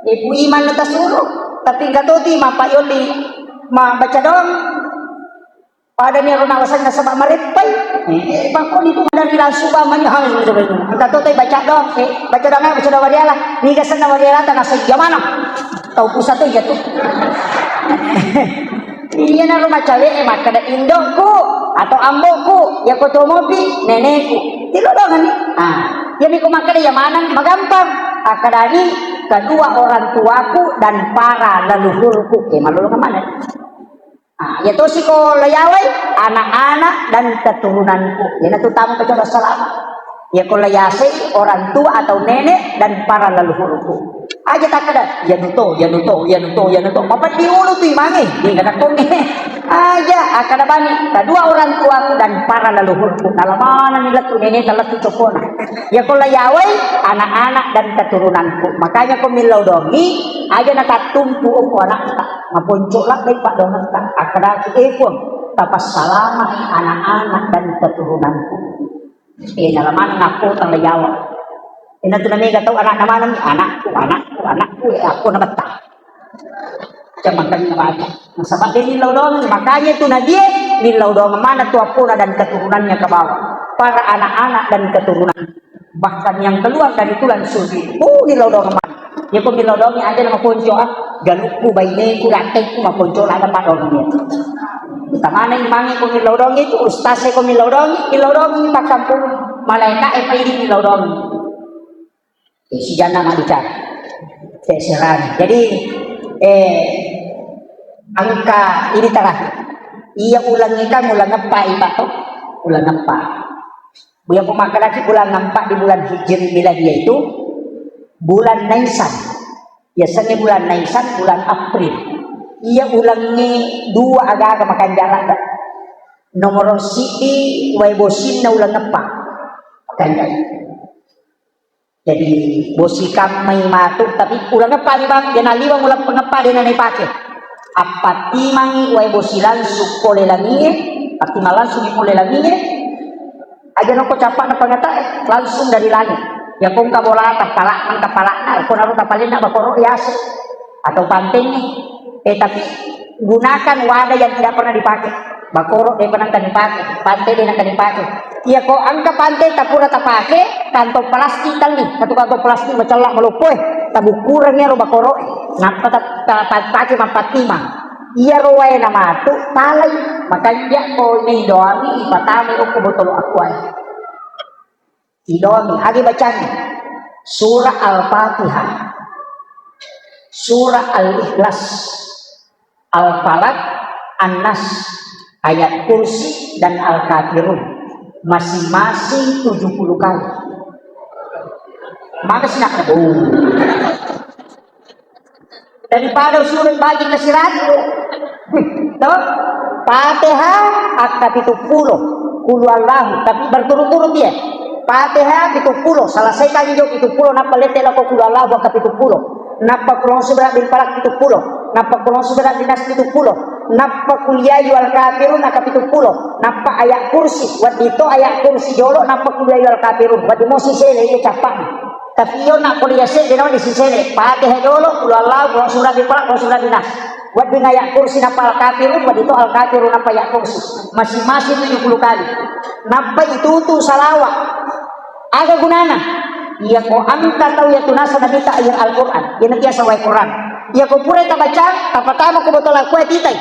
ibu iman na tasuro tapi gatoti mapayoli mabaca doang pada ni ronawasan na sabak maripay bako ni dari langsung ba man hal gatoti baca doang baca doang wariala ni gasan na wariala ta nasa yamana tau pusat to jatuh iya na rumah cawe maka da indokku atau amboku ya kotomopi nenekku tilo doang ni jadi kumakan ya mana magampang akadani kedua orang tuaku dan para leluhurku malu kemana ya to si ko layaway anak-anak dan keturunanku yan na tamu kecoba selama ya ko layasi orang tua atau nenek dan para leluhurku aja tak ada ya nuto mapat di ulu tu imangi di kada kongi aja akada bani kedua orang tuaku dan para leluhurku dalamana nila tu nenek telah tu cokona ya ko layaway anak-anak dan keturunanku makanya ko milau dongi aja nakatumpu ko anak tak maponcok lah baik pak dongan tak akada epon tapas salama anak-anak dan keturunanku dalamana ngapo tang layawa ina tu nami gatau anak nama nami anakku aku na bata jaman kan na bata nasabak din nilaw doang makanya tu na dia nilaw doang mana tu apuna dan keturunannya ke bawah para anak-anak dan keturunan bahkan yang keluar dari tulang sulbi nilaw doang mana ya ko nilaw doang aja nama ponco galukku bayineku rateku maponco lah dapat doang dia tamana imangi ko nilaw doang itu ustaz ko nilaw doang ini tak kampung malaikat ini nilaw doang si jana malikat serang jadi angka ini terakhir iya ulang ngepa ibato ulang ngepa yang pemakan lagi bulan nampak di bulan Hijri dia itu bulan Naisan biasanya bulan Naisan bulan April iya ulangnya dua agak makan jalan nomor sidi waibosin na ulang ngepa makan jalan jadi bosi kamay matuk tapi ulang ngepa ni bang dia naliwang ulang pengepa dia nanay pake Apa timangi way bosilan sukole langit, patimal langsung ipole langit. Aja no ko capak na pangata langsung dari langit. Ya kung kabola tapala na, kung naroon tapalin na bakoro yas atau bantengnya. Tapi gunakan wadah yang tidak pernah dipakai. Bakoro dia pernah dipakai, pantai dia akan dipakai. Ya kok angka pantai tak pura tak pakai, kantong plastik tali, satu kantong plastik macam melupoy, tabu kurangnya ro bakoro, napa tak pakai mampatima. Iya rowae nama tu talay, makanya ko ni doami ipatami ko botol akuan. Idomi, agi bacanya surah Al-Fatihah, surah Al-Ikhlas, Al-Falaq, An-Nas, ayat kursi dan Al-Kafirun masing-masing 70 kali. Maka sinak daripada surat bagi kesirat toh Fatihah akad 70 kulu Allah, tapi berturut-turut dia. Fatihah 70 selesaikan hidup 70 napa lete lako kulu Allah akad 70 napa kulon subrat bil falak 70 napa kulon subrat dinas 70 napa kuliah yual kafirun napa 70 napa ayat kursi wat itu ayat kursi jolo napa kuliah yual kafirun wat emosi sele ia capak tapi yo nak kuliah sele dino di sele Fatihah jolo kulu Allah kulon subrat bil falak kulon subrat dinas wat bin ayat kursi napa al kafirun wat itu al kafirun napa ayat kursi masing-masing 70 kali napa itu tu salawat aga gunana iya ko angka tahu ya tunasa nabi ta ayat Al-Qur'an ya nanti asa way Qur'an iya ko pura ta baca tapatama ko botol aku titai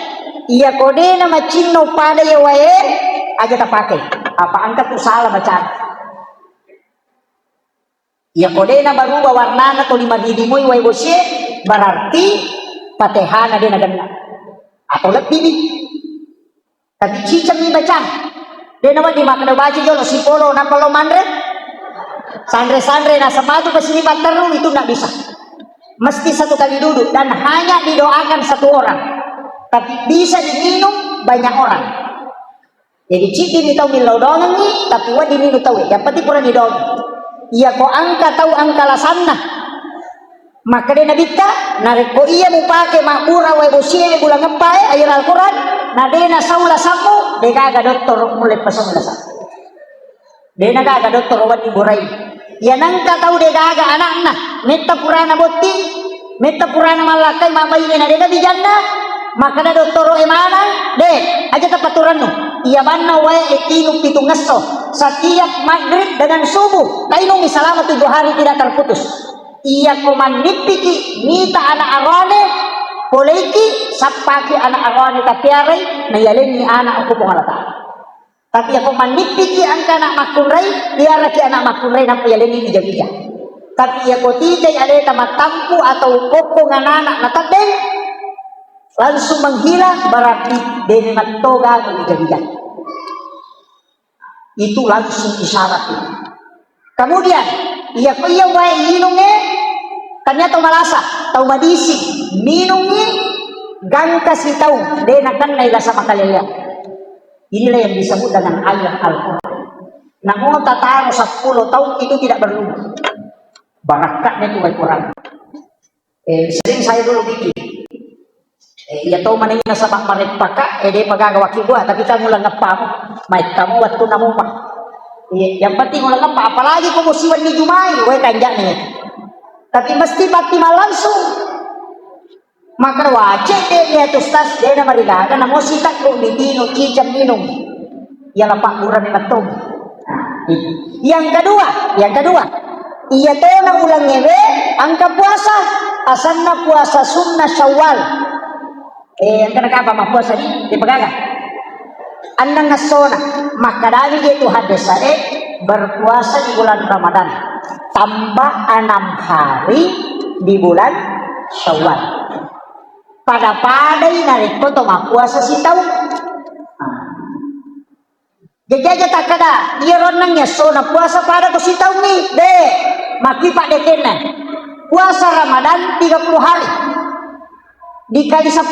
iya ko de na machinno pada ya wae aja ta pakai apa angka tu salah baca iya ko de na baru warna to 5 didimoy way bosye berarti Fatihah na de na ganna atau lebih tapi cicam ni baca de na di makna baca jolo si polo na palo mandre sandre-sandre nah sematu kesini terus itu nggak bisa, mesti satu kali duduk dan hanya didoakan satu orang, tapi bisa diminum banyak orang. Jadi citi tahu milau doang ni, tapi wadi ni tahu yang penting pernah didoang. Iya ko angka tahu angka lasanna, maka dia nabita narik ko iya mau pakai makmura wae bosie bulan ngepai ayat Al-Quran, nah dia na saula samu, dia kagak dokter mulai pasang lasan. Dia naga dokter wadi borai. Ya nangka tahu dia gaga anak-anak meta purana botti meta purana malakai mama ini na dia bijanda maka da doktoro emana de aja tapaturan no iya banna wae etinu pitung ngeso setiap maghrib dengan subuh kainu selama 7 hari tidak terputus iya koman nipiki nita anak arwane poleiki sapaki anak arwane tapiarai na yaleni anak aku pengalata. Tapi ako manipiki ang anak makunray, biara ki anak makunray na payalini ni Javiya. Tapi ako tidak ada matampu atau koko nga anak na tabeng, langsung menghilang berarti dene matoga ni Javiya. Itu langsung isyarat. Kemudian, iya ko iya wae inungnya, kanya tau malasa, tau madisi, minungnya, gang kasih tau, dena kan na ilasa makalaya. Inilah yang disebut dengan ayat Al-Quran. Namun tataro 10 tahun itu tidak berubah. Barakatnya itu Al-Quran. Sering saya dulu bikin. Ya tahu mana yang sabak maret pakak, dia magagawa kibuah, tapi kamu lang ngepam, may kamu waktu namu pak. Yang penting ulang ngepam, apalagi kau musiwan ni Jumai, way kanjak nih. Tapi mesti bakti langsung. Maka wajib dia itu stas dia nama rigaga namo sitak kung ditino cicam minum ya lapak buran ni matom. Yang kedua iya tayo na ulang ngebe angka puasa asan na puasa sunnah Syawal ang kanaka apa puasa di pagaga andang ngasona maka dali dia itu hadis berpuasa di bulan Ramadan tambah 6 hari di bulan Syawal. Pada-padai narik ko to mapuasa si tau. Jajaja tak kada, dia ronangnya so na puasa pada ko si tau ni, de makipak dekena. Puasa Ramadan 30 hari. Dikali 10,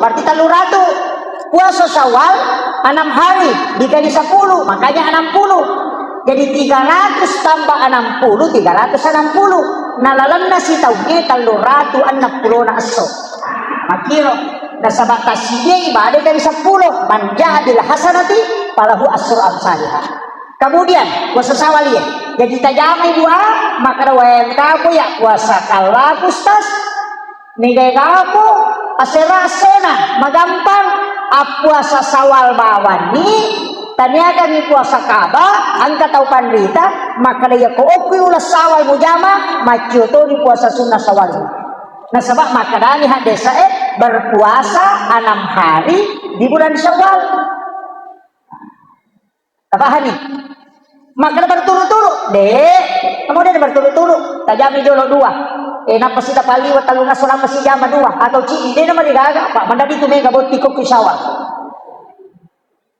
berarti 300. Puasa Syawal 6 hari, dikali 10, makanya 60. Jadi 300 tambah 60, 360. Nalalam na si tau ni 360 na aso. Makiro nasabak tasiyya ibadah dari 10 manja bil hasanati falahu asru amsalha. Kemudian puasa sawali ya. Jadi tajamai dua maka wae kapo ya puasa kala kustas nigay kapo aserasena magampang puasa sawal bawani taniaga ni puasa kaba ang kataw panrita maka ya ko okoy ulas sawal mujama machuto ni puasa sunnah sawal. Nasabak maka dani hadesa berpuasa 6 hari di bulan Syawal. Tabahan nih. Maka berturut-turut deh. Kemudian berturut-turut. Tajami jolo 2. Napa sita paliwat talunga solang masih jama 2 atau cini dia nama digaga pak mandadi tu mega boti ko Syawal.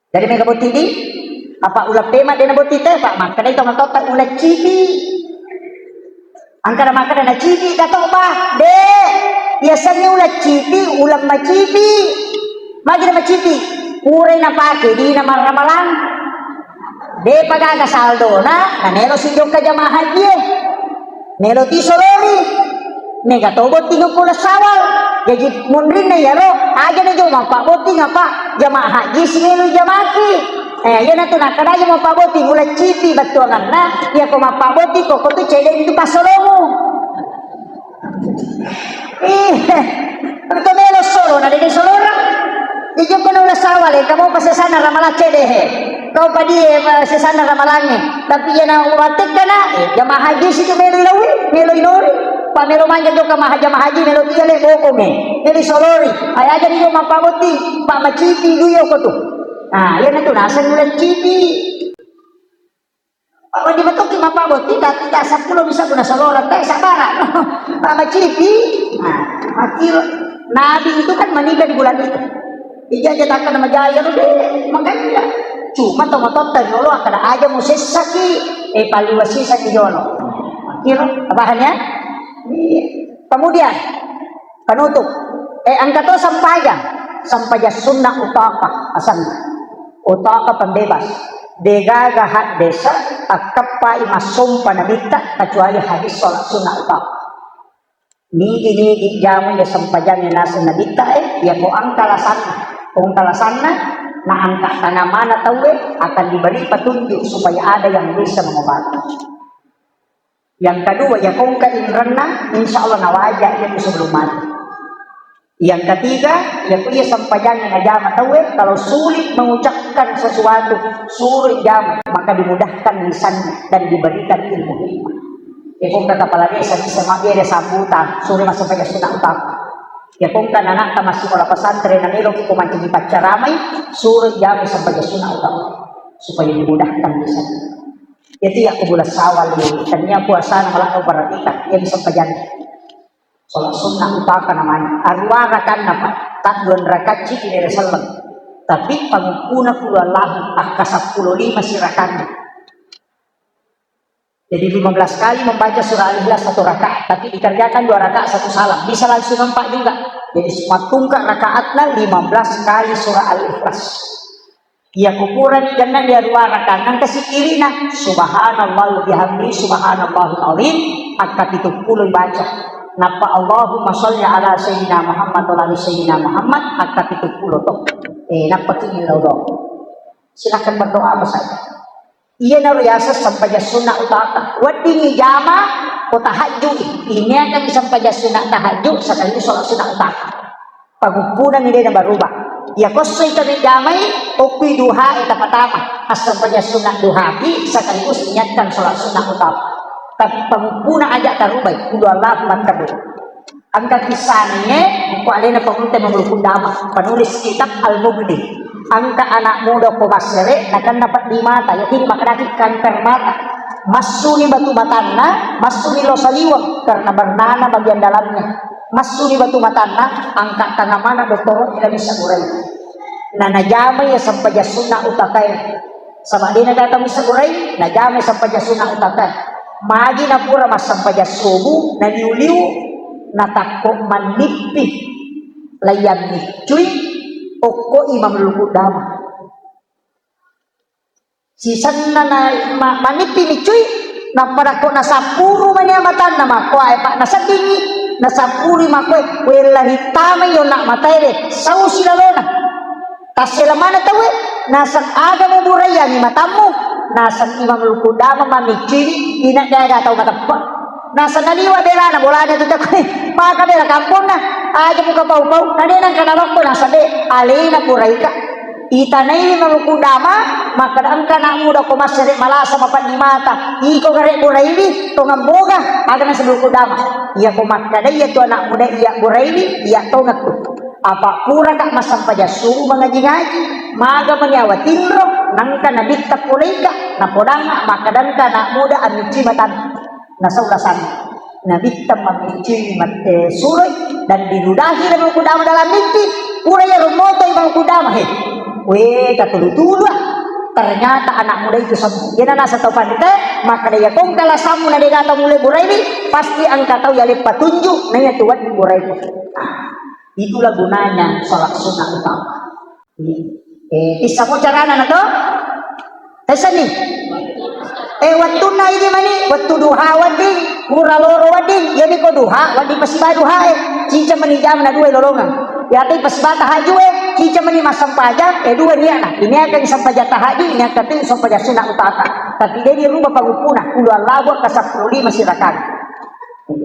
Dari mega boti di apa ulah tema dia boti teh pak maka itu matotak ulah cini. Angkara maka na cipi kato ba de biasanya ulah cipi ulang macipi magi na macipi uray na pake di na maramalan de pagaga saldo na nelo sinjong ka jamaah haji nelo ti solori mega tobot tingo pula sawal jadi munrin na yaro aja na jo mapaboti ngapa jamaah haji sinelo jamaki yan na ito nakadaya mapaboti ulah cipi batuangan na ya ko mapaboti ko tu cede itu pasolomo ito melo solo na di solora di ko na ulah sawal kamu pasasana ramala cede kau padi sesana ramalannya tapi yan na umatik ka na jamaah haji situ melo ilawi melo inori pa melo manja do ka jamaah haji melo tiyale boko me melo solori ay aja di ko mapaboti pa macipi duyo ko tu. Nah, yan na nasa ulan cipi. Kalau di betul mapabot tidak 10 bisa guna solorat kayak sabara. Sama cipi. Nah, akhir Nabi itu kan meninggal di bulan itu. Dia jatakan nama jaya deh. Makanya cuma tomatot terjolo akan aja musis saki. Paliwasi saki jolo. Akhir abahannya. Kemudian penutup. Angkato sampaja sunnah utaka asan. Utaka pembebas degaga hak desa akapa imasum panabita kecuali hadis sholat sunnah utaka nigi jamu ya sampajan nasa nabita ya ko ang kalasan na angka tanaman tahu akan diberi petunjuk supaya ada yang bisa mengobati. Yang kedua ya kong kainrana insya Allah nawaja itu sebelum mati. Yang ketiga, ya kuya sampajan yang jama tahu kalau sulit mengucapkan sesuatu, sulit jam maka dimudahkan lisannya dan diberikan ilmu hikmah. Ya kung kepala desa bisa ada sambutan, sulit masuk pada sunnah utama. Ya kung anak masih sekolah pesantren dan ilmu kita mancing pacaramai, sulit jam sampai sunnah utama supaya dimudahkan lisannya. Itu ya kubulah sawal ini, ternyata puasa malah perhatikan yang sampajan. Sholat sunnah utaka namanya arwara kan apa takdun rakat ciki dari salam tapi pangupuna puluh Allah akasa 15 sirakan jadi 15 kali membaca surah Al-Ikhlas 1 rakaat tapi dikerjakan 2 rakaat 1 salam bisa langsung 4 juga jadi semua tungkak rakaatnya 15 kali surah Al-Ikhlas ya kupuran jangan dia 2 rakaat nang kasikirina subhanallah bihamdi subhanallahul azim akat itu puluh baca napa Allahumma sholli ala sayyidina Muhammad wa ala sayyidina Muhammad akat itu puluh toh napa kinilaw do silakan berdoa apa saja iya naruyasa sampai sunnah utaka wadingi jama o tahajud ini akan sampai sunnah tahajud sekali sholat sunnah utaka pagumpunan ini na berubah ya kosoy kami damai opi duha ita pertama sampai sunnah duhaki sekaligus niatkan sholat sunnah utaka tapi pengupuna aja tarubay kudu Allah mantap angkat kisahnya ku alena pengunte memulukun dama penulis kitab Al-Mughni angka anak muda pembasere akan dapat di mata yakin makadaki kanker mata masuni batu matana masuni lo saliwang karena bernana bagian dalamnya masuni batu matana angkat tengah mana doktor tidak bisa urai nana jamai ya sampai sunnah utakai sama dia datang bisa urai na jamai sampai sunnah utakai magi na pura mas sampai subuh na liu-liu na takok manipih layan ni cuy oko imam lukut dama sisan na manipih ni cuy na para ko na sapuro man matan na makuha pak na sa dingi na sapuri makwe wela hitama yo nak matere sau silalona tasela mana tawe nasan aga mo buraya ni matamu nasan imam lukudama mamikiri ina daga tau matappa nasan naliwa bela na bola na tutak maka bela kampung na aja muka pau nadena kana waktu nasan de alena buraika itanai malukudama maka angka nak muda ko masere malasa mapanimata iko gare buraili to ngamboga aga na sebulukudama iya ko makada iya to anak muda iya buraili iya to ngatu apa pura kak masam paja suruh mengaji-ngaji maga menyawatinro nangka nabitta pulaika na podanga maka dan kana muda amici matan na saulasan nabitta mamici mate suroi dan diludahi dengan kudama dalam mimpi pura ya rumoto ibang kudama he we katulu-tulu ternyata anak muda itu sembuh dia nasa taufan itu maka dia kong kala samu na dia kata mulai burai ini pasti angka tahu ya lepas tunjuk nanya tuan di burai itu itulah gunanya sholat sunnah utama isa mo carana na to esa ni waktu na ini mani waktu duha wading mura loro wading yani ko duha wading pasiba duha cica menijam na dua lolongan ya tapi pasiba tahaju cica meni masam pajak dua dia nah ini akan sampaja tahaju ini akan tin sampaja sunnah utama tapi dia rumah pangupuna puluhan lawa ke 15 masyarakat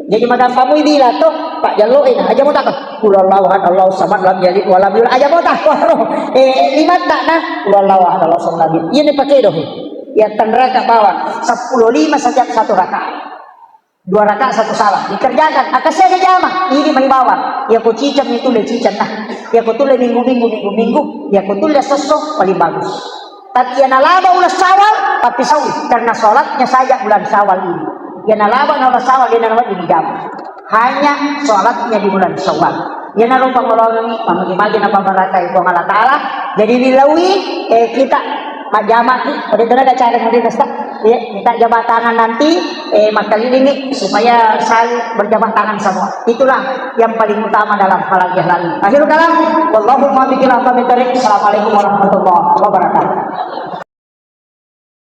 jadi madam kamu ini lah tuh Pak Jallo aja mau tak puluhan lawa Allah samad lam yalid walam yulad aja mau tak lima tak nah puluhan lawa Allah samad lam ini pakai doh ya neraka bawah 15 saja satu rakaat 2 rakaat 1 salah dikerjakan akasnya aja jama ini main bawah ya ko cicam itu le cicam nah ya ko tule minggu ya ko tule sosok paling bagus tapi ya nalaba ulah sawal tapi sawi karena sholatnya saja bulan sawal ini ya nalaba na ulah sawal dia nalaba di jam hanya sholatnya di bulan sawal ya naruh pangolongi pamagi-magi na pamarakai ko Allah taala jadi dilawi kita majama pada tenaga cara nanti ya minta jabat tangan nanti maka ini supaya saling berjabat tangan semua itulah yang paling utama dalam halal lalu akhirul kalam wallahu muwaffiq ila aqwamit thoriq. Assalamualaikum warahmatullahi wabarakatuh.